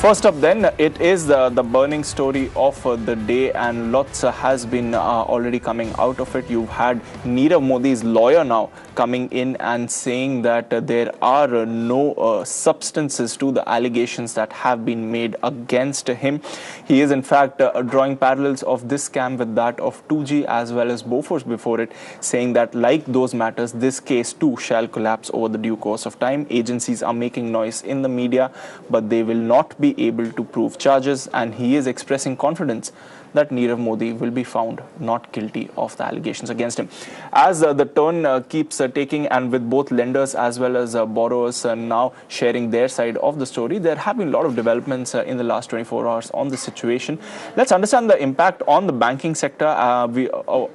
First up then, it is the burning story of the day, and lots has been already coming out of it. You've had Nirav Modi's lawyer now coming in and saying that there are no substances to the allegations that have been made against him. He is in fact drawing parallels of this scam with that of 2G as well as Bofors before it, saying that like those matters, this case too shall collapse over the due course of time. Agencies are making noise in the media, but they will not be able to prove charges, and he is expressing confidence that Nirav Modi will be found not guilty of the allegations against him. As the turn keeps taking, and with both lenders as well as borrowers now sharing their side of the story, there have been a lot of developments in the last 24 hours on the situation. Let's understand the impact on the banking sector,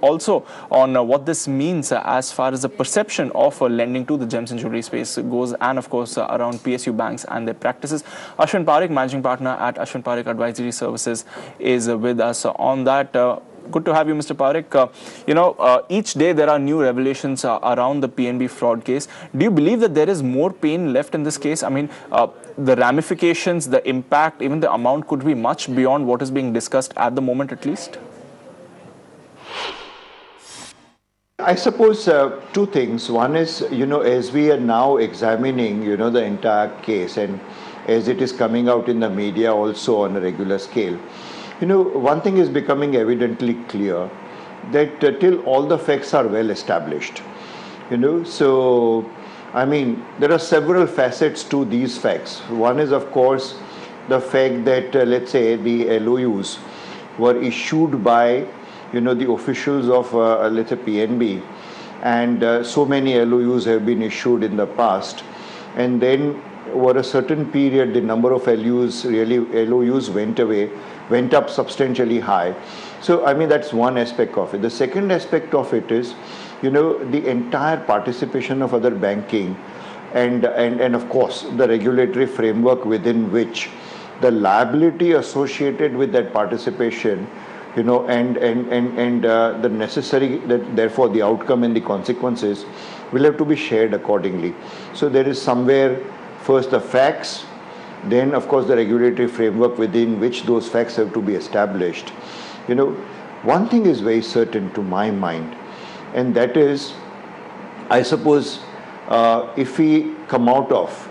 also on what this means as far as the perception of lending to the gems and jewelry space goes, and of course around PSU banks and their practices. Ashvin Parekh, managing partner at Ashvin Parekh Advisory Services, is with us on that. Good to have you, Mr. Parekh. Each day there are new revelations around the PNB fraud case. Do you believe that there is more pain left in this case? I mean, the ramifications, the impact, even the amount could be much beyond what is being discussed at the moment, at least? I suppose two things. One is, as we are now examining, the entire case, and as it is coming out in the media also on a regular scale, one thing is becoming evidently clear, that till all the facts are well established, so I mean, there are several facets to these facts. One is, of course, the fact that, let's say, the LOUs were issued by, the officials of, let's say, PNB, and so many LOUs have been issued in the past, and then over a certain period, the number of LOUs went up substantially high. So, I mean, that's one aspect of it. The second aspect of it is, the entire participation of other banking and of course, the regulatory framework within which the liability associated with that participation, and the necessary, therefore the outcome and the consequences will have to be shared accordingly. So there is somewhere first the facts, then of course the regulatory framework within which those facts have to be established. One thing is very certain to my mind, and that is, I suppose, if we come out of,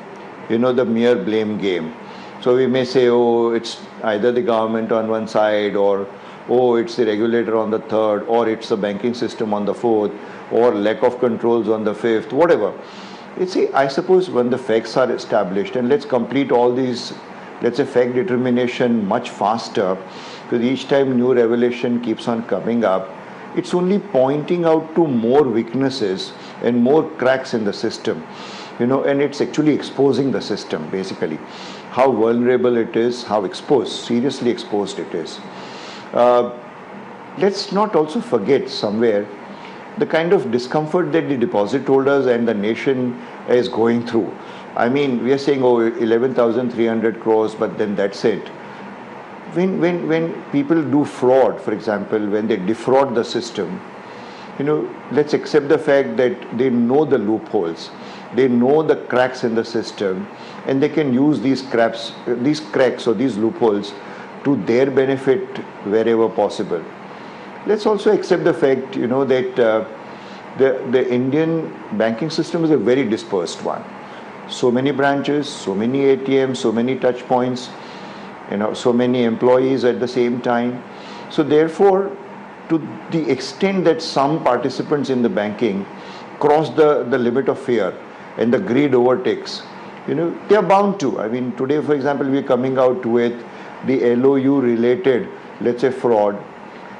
the mere blame game, so we may say, oh, it's either the government on one side, or oh, it's the regulator on the third, or it's the banking system on the fourth, or lack of controls on the fifth, whatever. I suppose when the facts are established, and let's complete all these, let's say, fact determination much faster, because each time new revelation keeps on coming up, it's only pointing out to more weaknesses and more cracks in the system, and it's actually exposing the system, basically, how vulnerable it is, how seriously exposed it is. Let's not also forget somewhere the kind of discomfort that the deposit holders and the nation is going through. I mean, we are saying, oh, 11,300 crores, but then that's it. When people do fraud, for example, when they defraud the system, let's accept the fact that they know the loopholes, they know the cracks in the system, and they can use these cracks or these loopholes to their benefit wherever possible. Let's also accept the fact, that the Indian banking system is a very dispersed one. So many branches, so many ATMs, so many touch points, so many employees at the same time. So therefore, to the extent that some participants in the banking cross the limit of fear and the greed overtakes, they are bound to. I mean, today, for example, we are coming out with the LOU related, let's say, fraud.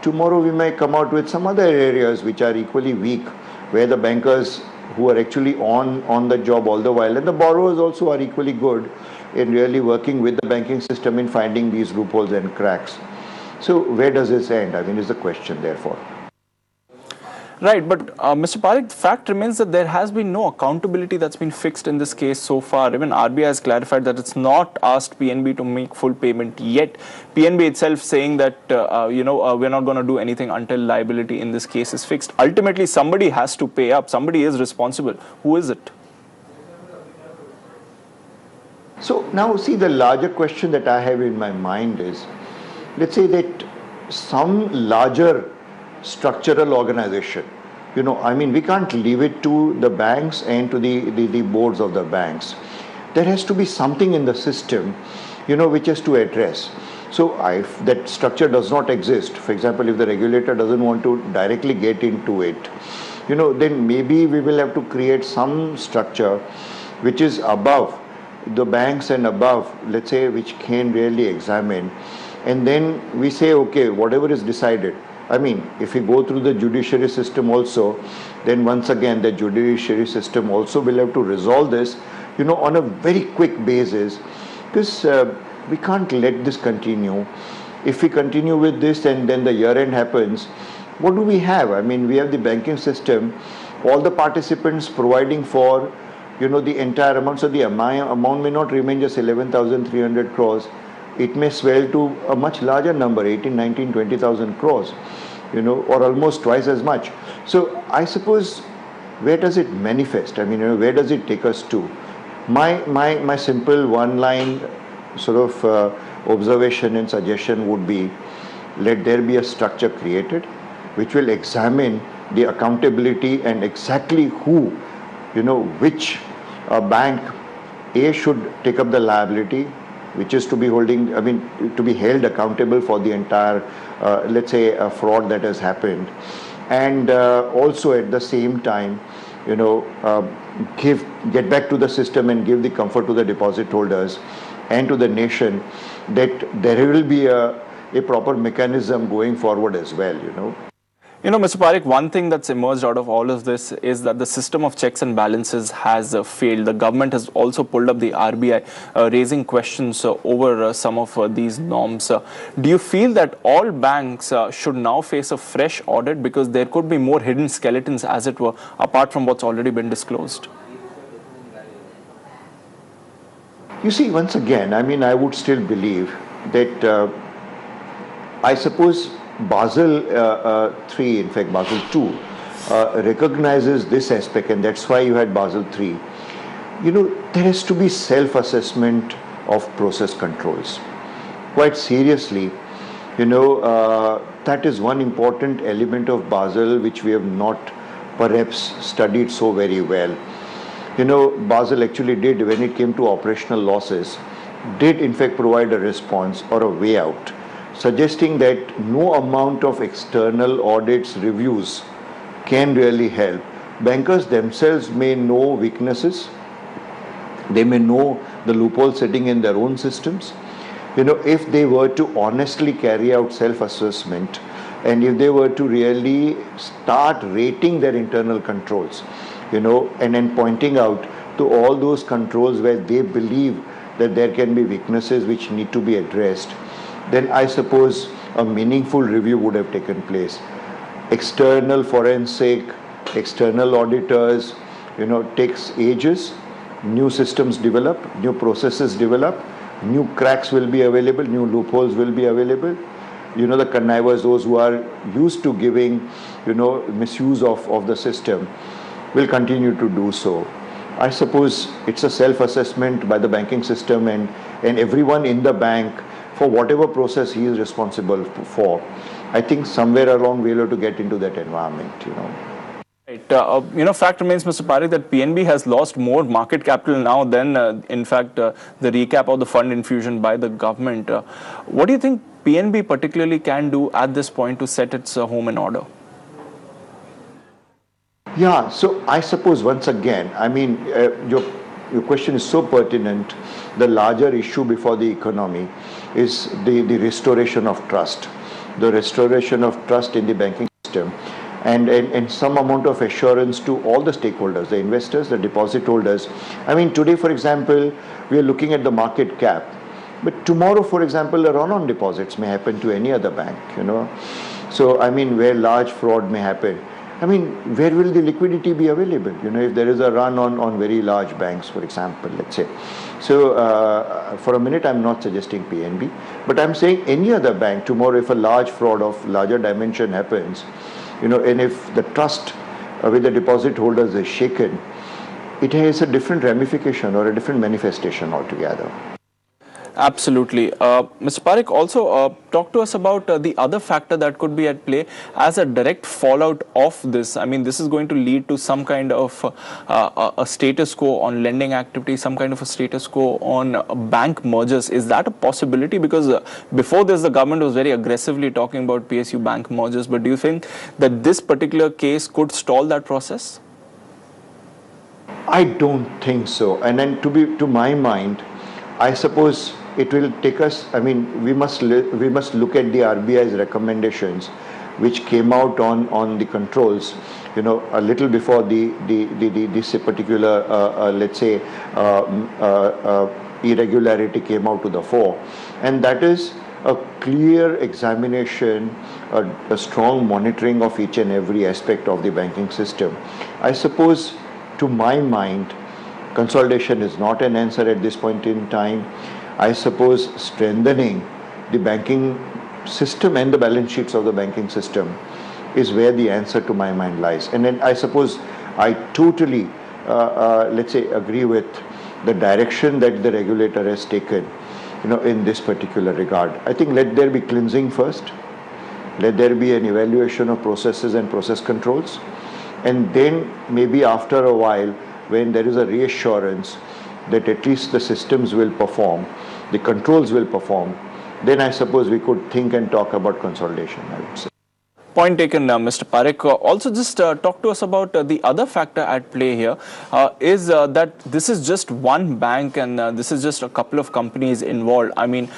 Tomorrow we may come out with some other areas which are equally weak, where the bankers who are actually on the job all the while, and the borrowers also are equally good in really working with the banking system in finding these loopholes and cracks. So where does this end? I mean, is the question, therefore. Right, but Mr. Parekh, the fact remains that there has been no accountability that's been fixed in this case so far. Even RBI has clarified that it's not asked PNB to make full payment yet. PNB itself saying that, we're not going to do anything until liability in this case is fixed. Ultimately, somebody has to pay up. Somebody is responsible. Who is it? So now see, the larger question that I have in my mind is, let's say that some larger structural organization, I mean, we can't leave it to the banks and to the boards of the banks. There has to be something in the system, which is to address. So if that structure does not exist, for example, if the regulator doesn't want to directly get into it, then maybe we will have to create some structure which is above the banks and above, let's say, which can really examine. And then we say, okay, whatever is decided. I mean, if we go through the judiciary system also, then once again, the judiciary system also will have to resolve this, on a very quick basis, because we can't let this continue. If we continue with this and then the year end happens, what do we have? I mean, we have the banking system, all the participants providing for, the entire amount. So the amount may not remain just 11,300 crores. It may swell to a much larger number, 18, 19, 20,000 crores, or almost twice as much. So I suppose, where does it manifest? I mean, where does it take us to? My simple one-line sort of observation and suggestion would be, let there be a structure created which will examine the accountability and exactly who, which bank A should take up the liability, which is to be to be held accountable for the entire, let's say, fraud that has happened. And also at the same time, get back to the system and give the comfort to the deposit holders and to the nation that there will be a proper mechanism going forward as well, Mr. Parekh, one thing that's emerged out of all of this is that the system of checks and balances has failed. The government has also pulled up the RBI, raising questions over some of these norms. Do you feel that all banks should now face a fresh audit, because there could be more hidden skeletons, as it were, apart from what's already been disclosed? You see, once again, I mean, I would still believe that I suppose Basel 3, in fact Basel 2, recognizes this aspect, and that's why you had Basel 3. There has to be self-assessment of process controls. Quite seriously, that is one important element of Basel which we have not perhaps studied so very well. Basel actually did, when it came to operational losses, did in fact provide a response or a way out, suggesting that no amount of external audits, reviews can really help. Bankers themselves may know weaknesses. They may know the loopholes sitting in their own systems. If they were to honestly carry out self-assessment, and if they were to really start rating their internal controls, and then pointing out to all those controls where they believe that there can be weaknesses which need to be addressed, then I suppose a meaningful review would have taken place. External forensic, external auditors, takes ages. New systems develop, new processes develop, new cracks will be available, new loopholes will be available. The connivers, those who are used to giving, misuse of the system, will continue to do so. I suppose it's a self-assessment by the banking system and everyone in the bank for whatever process he is responsible for. I think somewhere along we'll have to get into that environment, Right. Fact remains, Mr. Parekh, that PNB has lost more market capital now than, in fact, the recap of the fund infusion by the government. What do you think PNB particularly can do at this point to set its home in order? Yeah, so I suppose once again, I mean, your question is so pertinent. The larger issue before the economy is the restoration of trust, the restoration of trust in the banking system, and some amount of assurance to all the stakeholders, the investors, the deposit holders. I mean, today, for example, we are looking at the market cap, but tomorrow, for example, a run on deposits may happen to any other bank, So, I mean, where large fraud may happen. I mean, where will the liquidity be available? If there is a run on very large banks, for example, let's say. So, for a minute, I'm not suggesting PNB, but I'm saying any other bank tomorrow, if a large fraud of larger dimension happens, and if the trust with the deposit holders is shaken, it has a different ramification or a different manifestation altogether. Absolutely. Mr. Parekh, also talk to us about the other factor that could be at play as a direct fallout of this. I mean, this is going to lead to some kind of a status quo on lending activity, some kind of a status quo on bank mergers. Is that a possibility? Because before this, the government was very aggressively talking about PSU bank mergers. But do you think that this particular case could stall that process? I don't think so. And then to my mind, I suppose it will take us, I mean, we must look at the RBI's recommendations, which came out on the controls, a little before this particular, let's say, irregularity came out to the fore. And that is a clear examination, a strong monitoring of each and every aspect of the banking system. I suppose, to my mind, consolidation is not an answer at this point in time. I suppose strengthening the banking system and the balance sheets of the banking system is where the answer to my mind lies. And then I suppose I totally, let's say, agree with the direction that the regulator has taken, in this particular regard. I think let there be cleansing first. Let there be an evaluation of processes and process controls. And then maybe after a while, when there is a reassurance that at least the systems will perform, the controls will perform, then I suppose we could think and talk about consolidation, I would say. Point taken, Mr. Parekh. Also, just talk to us about the other factor at play here is that this is just one bank and this is just a couple of companies involved. I mean,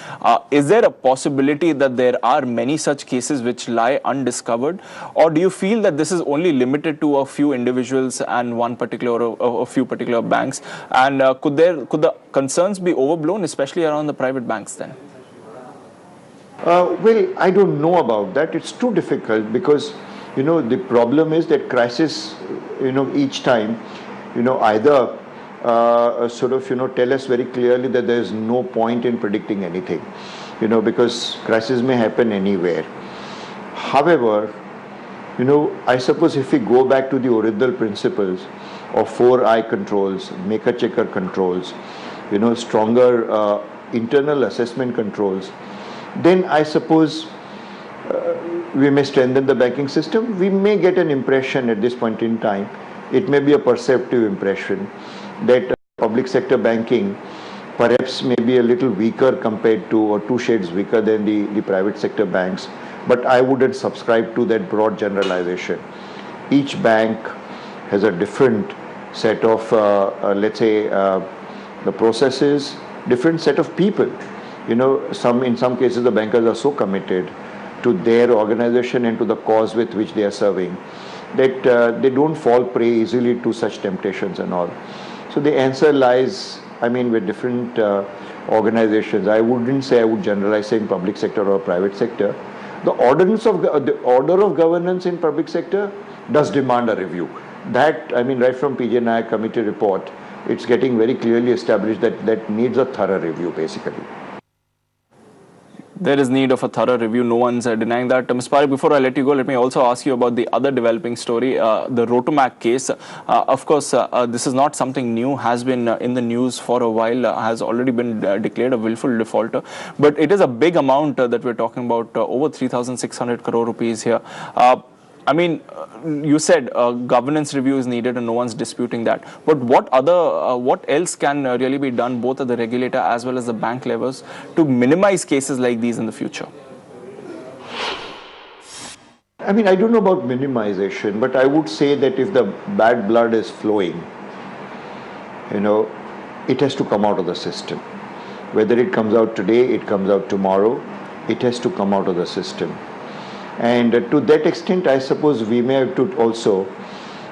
is there a possibility that there are many such cases which lie undiscovered, or do you feel that this is only limited to a few individuals and one particular or a few particular banks? And could the concerns be overblown, especially around the private banks then? Well, I don't know about that. It's too difficult because, the problem is that crisis, each time, either tell us very clearly that there is no point in predicting anything, because crisis may happen anywhere. However, I suppose if we go back to the original principles of 4I controls, maker-checker controls, stronger internal assessment controls, then I suppose we may strengthen the banking system. We may get an impression at this point in time, it may be a perceptive impression, that public sector banking perhaps may be a little weaker compared to, or two shades weaker than the private sector banks. But I wouldn't subscribe to that broad generalization. Each bank has a different set of, let's say, the processes, different set of people. In some cases the bankers are so committed to their organization and to the cause with which they are serving that they don't fall prey easily to such temptations and all. So the answer lies, with different organizations. I wouldn't say I would generalize saying public sector or private sector. The order of governance in public sector does demand a review. That, right from PJ Nayak committee report, it's getting very clearly established that needs a thorough review basically. There is need of a thorough review. No one's denying that. Ms. Parekh, before I let you go, let me also ask you about the other developing story, the Rotomac case. Of course, this is not something new, has been in the news for a while, has already been declared a willful defaulter. But it is a big amount that we're talking about, over 3,600 crore rupees here. You said governance review is needed and no one's disputing that. But what else can really be done both at the regulator as well as the bank levels to minimize cases like these in the future? I don't know about minimization, but I would say that if the bad blood is flowing, it has to come out of the system. Whether it comes out today, it comes out tomorrow, it has to come out of the system. And to that extent, I suppose we may have to also,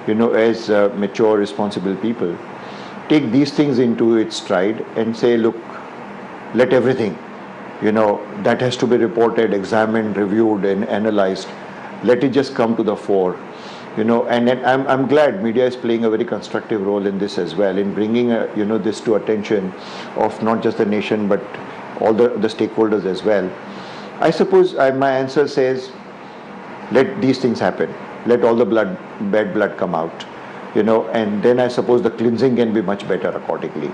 as mature, responsible people, take these things into its stride and say, look, let everything, that has to be reported, examined, reviewed and analyzed. Let it just come to the fore, and I'm glad media is playing a very constructive role in this as well, in bringing, this to attention of not just the nation, but all the stakeholders as well. I suppose my answer says, let these things happen. Let all the bad blood come out. and then I suppose the cleansing can be much better accordingly.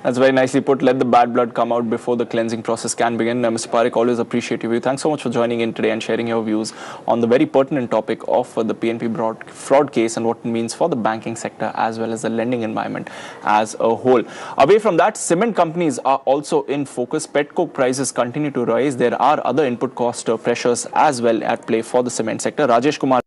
That's very nicely put. Let the bad blood come out before the cleansing process can begin. Mr. Parekh, always appreciate your view. Thanks so much for joining in today and sharing your views on the very pertinent topic of the PNP fraud case and what it means for the banking sector as well as the lending environment as a whole. Away from that, cement companies are also in focus. Petcoke prices continue to rise. There are other input cost pressures as well at play for the cement sector. Rajesh Kumar